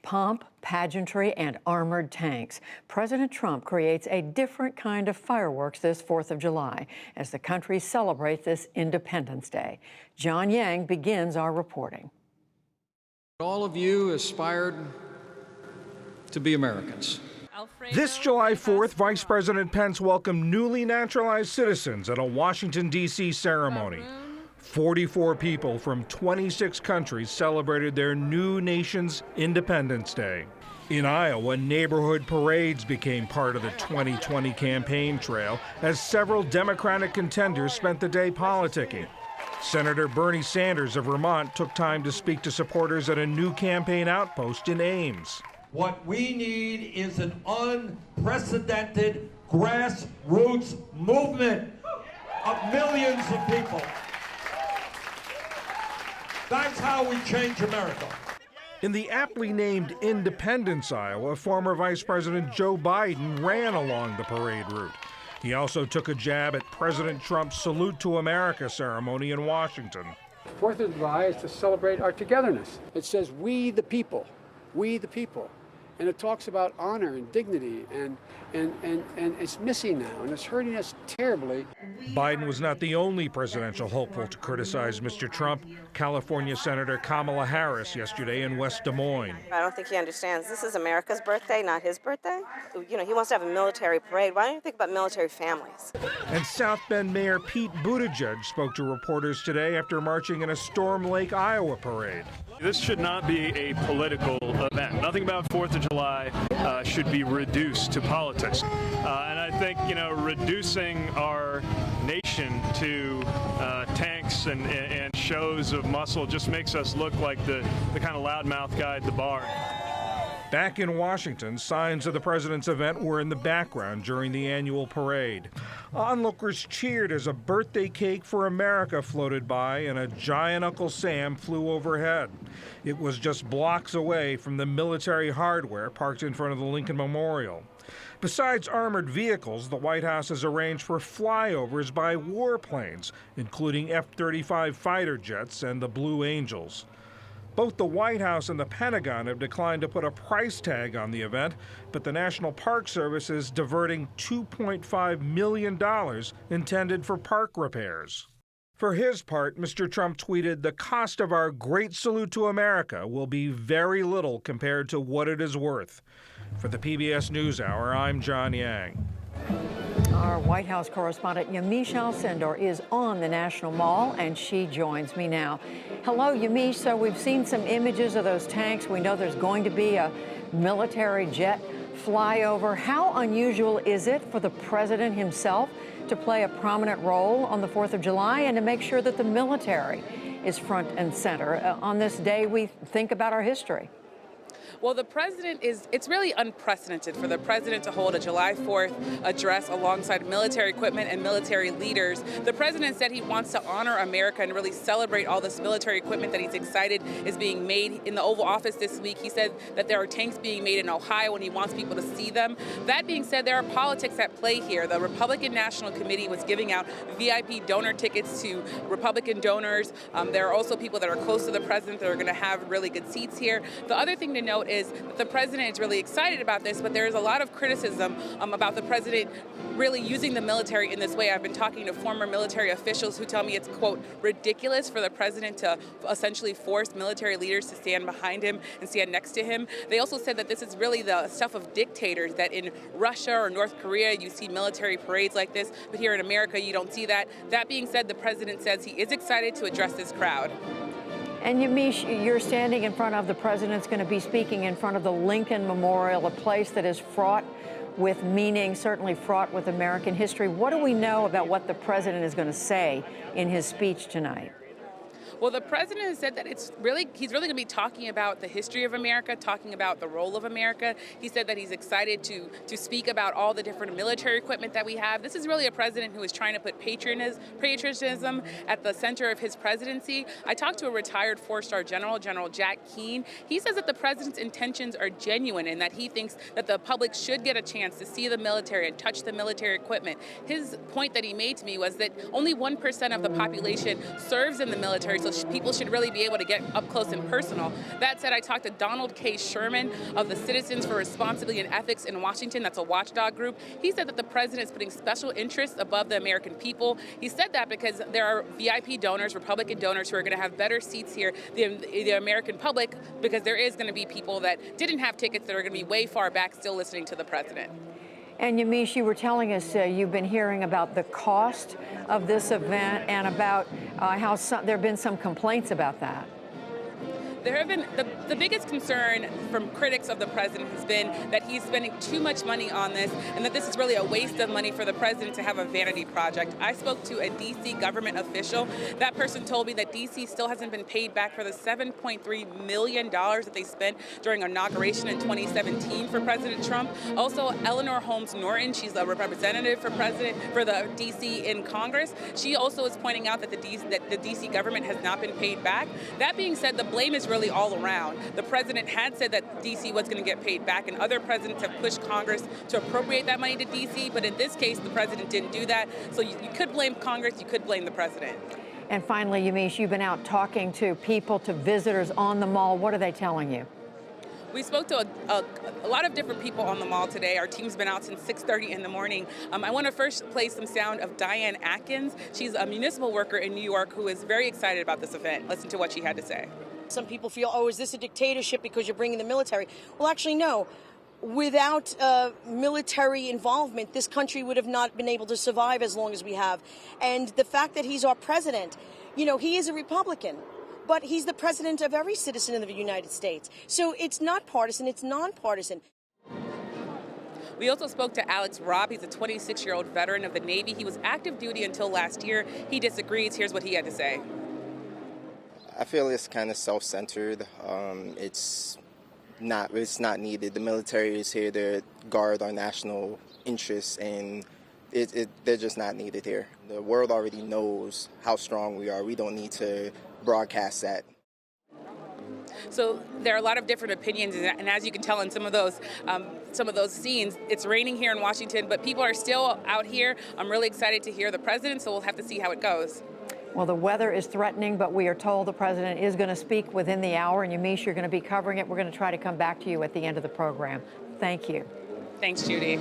Pomp, pageantry, and armored tanks. President Trump creates a different kind of fireworks this 4th of July as the country celebrates this Independence Day. John Yang begins our reporting. All of you aspired to be Americans. This July 4th, Vice President Pence welcomed newly naturalized citizens at a Washington, D.C. ceremony. 44 people from 26 countries celebrated their new nation's Independence Day. In Iowa, neighborhood parades became part of the 2020 campaign trail as several Democratic contenders spent the day politicking. Senator Bernie Sanders of Vermont took time to speak to supporters at a new campaign outpost in Ames. What we need is an unprecedented grassroots movement of millions of people. That's how we change America. In the aptly named Independence, Iowa, former Vice President Joe Biden ran along the parade route. He also took a jab at President Trump's Salute to America ceremony in Washington. 4th of July is to celebrate our togetherness. It says, we the people, we the people. And it talks about honor and dignity, and it's missing now, and it's hurting us terribly. Biden was not the only presidential hopeful to criticize Mr. Trump. California Senator Kamala Harris yesterday in West Des Moines. I don't think he understands. This is America's birthday, not his birthday. You know, he wants to have a military parade. Why don't you think about military families? And South Bend Mayor Pete Buttigieg spoke to reporters today after marching in a Storm Lake, Iowa parade. This should not be a political event. Nothing about 4th of July should be reduced to politics. And I think, you know, reducing our nation to tanks and shows of muscle just makes us look like the kind of loudmouth guy at the bar. Back in Washington, signs of the president's event were in the background during the annual parade. Onlookers cheered as a birthday cake for America floated by and a giant Uncle Sam flew overhead. It was just blocks away from the military hardware parked in front of the Lincoln Memorial. Besides armored vehicles, the White House has arranged for flyovers by warplanes, including F-35 fighter jets and the Blue Angels. Both the White House and the Pentagon have declined to put a price tag on the event, but the National Park Service is diverting $2.5 million intended for park repairs. For his part, Mr. Trump tweeted, "The cost of our great salute to America will be very little compared to what it is worth." For the PBS NewsHour, I'm John Yang. Our White House correspondent Yamiche Alcindor is on the National Mall, and she joins me now. Hello, Yamiche. So we've seen some images of those tanks. We know there's going to be a military jet flyover. How unusual is it for the president himself to play a prominent role on the 4th of July and to make sure that the military is front and center? On this day, we think about our history. Well, it's really unprecedented for the president to hold a July 4th address alongside military equipment and military leaders. The president said he wants to honor America and really celebrate all this military equipment that he's excited is being made. In the Oval Office this week, he said that there are tanks being made in Ohio and he wants people to see them. That being said, there are politics at play here. The Republican National Committee was giving out VIP donor tickets to Republican donors. There are also people that are close to the president that are going to have really good seats here. The other thing to note is that the president is really excited about this, but there is a lot of criticism about the president really using the military in this way. I've been talking to former military officials who tell me it's, quote, ridiculous for the president to essentially force military leaders to stand behind him and stand next to him. They also said that this is really the stuff of dictators, that in Russia or North Korea you see military parades like this, but here in America you don't see that. That being said, the president says he is excited to address this crowd. And Yamiche, you're standing in front of the president's going to be speaking in front of the Lincoln Memorial, a place that is fraught with meaning, certainly fraught with American history. What do we know about what the president is going to say in his speech tonight? Well, the president has said that he's really going to be talking about the history of America, talking about the role of America. He said that he's excited to speak about all the different military equipment that we have. This is really a president who is trying to put patriotism at the center of his presidency. I talked to a retired four-star general, General Jack Keane. He says that the president's intentions are genuine and that he thinks that the public should get a chance to see the military and touch the military equipment. His point that he made to me was that only 1% of the population serves in the military, so people should really be able to get up close and personal. That said, I talked to Donald K. Sherman of the Citizens for Responsibility and Ethics in Washington. That's a watchdog group. He said that the president is putting special interests above the American people. He said that because there are VIP donors, Republican donors, who are going to have better seats here than the American public, because there is going to be people that didn't have tickets that are going to be way far back still listening to the president. And Yamiche, you were telling us you've been hearing about the cost of this event and about how there have been some complaints about that. There have been, the biggest concern from critics of the president has been that he's spending too much money on this and that this is really a waste of money for the president to have a vanity project. I spoke to a D.C. government official. That person told me that D.C. still hasn't been paid back for the $7.3 million that they spent during inauguration in 2017 for President Trump. Also, Eleanor Holmes Norton, she's a representative for the D.C. in Congress. She also is pointing out that the D.C. government has not been paid back. That being said, the blame is really all around. The president had said that D.C. was going to get paid back, and other presidents have pushed Congress to appropriate that money to D.C., but in this case, the president didn't do that. So you could blame Congress, you could blame the president. And finally, Yamiche, you've been out talking to people, to visitors on the mall. What are they telling you? We spoke to a lot of different people on the mall today. Our team's been out since 6:30 in the morning. I want to first play some sound of Diane Atkins. She's a municipal worker in New York who is very excited about this event. Listen to what she had to say. Some people feel, oh, is this a dictatorship because you're bringing the military? Well, actually, no. Without military involvement, this country would have not been able to survive as long as we have. And the fact that he's our president, you know, he is a Republican, but he's the president of every citizen of the United States. So it's not partisan, it's nonpartisan. We also spoke to Alex Robb. He's a 26-year-old veteran of the Navy. He was active duty until last year. He disagrees. Here's what he had to say. I feel it's kind of self-centered. It's not needed. The military is here to guard our national interests, and they're just not needed here. The world already knows how strong we are. We don't need to broadcast that. So there are a lot of different opinions, and as you can tell in some of those scenes, it's raining here in Washington, but people are still out here. I'm really excited to hear the president, so we'll have to see how it goes. Well, the weather is threatening, but we are told the president is going to speak within the hour. And Yamiche, you're going to be covering it. We're going to try to come back to you at the end of the program. Thank you. Thanks, Judy.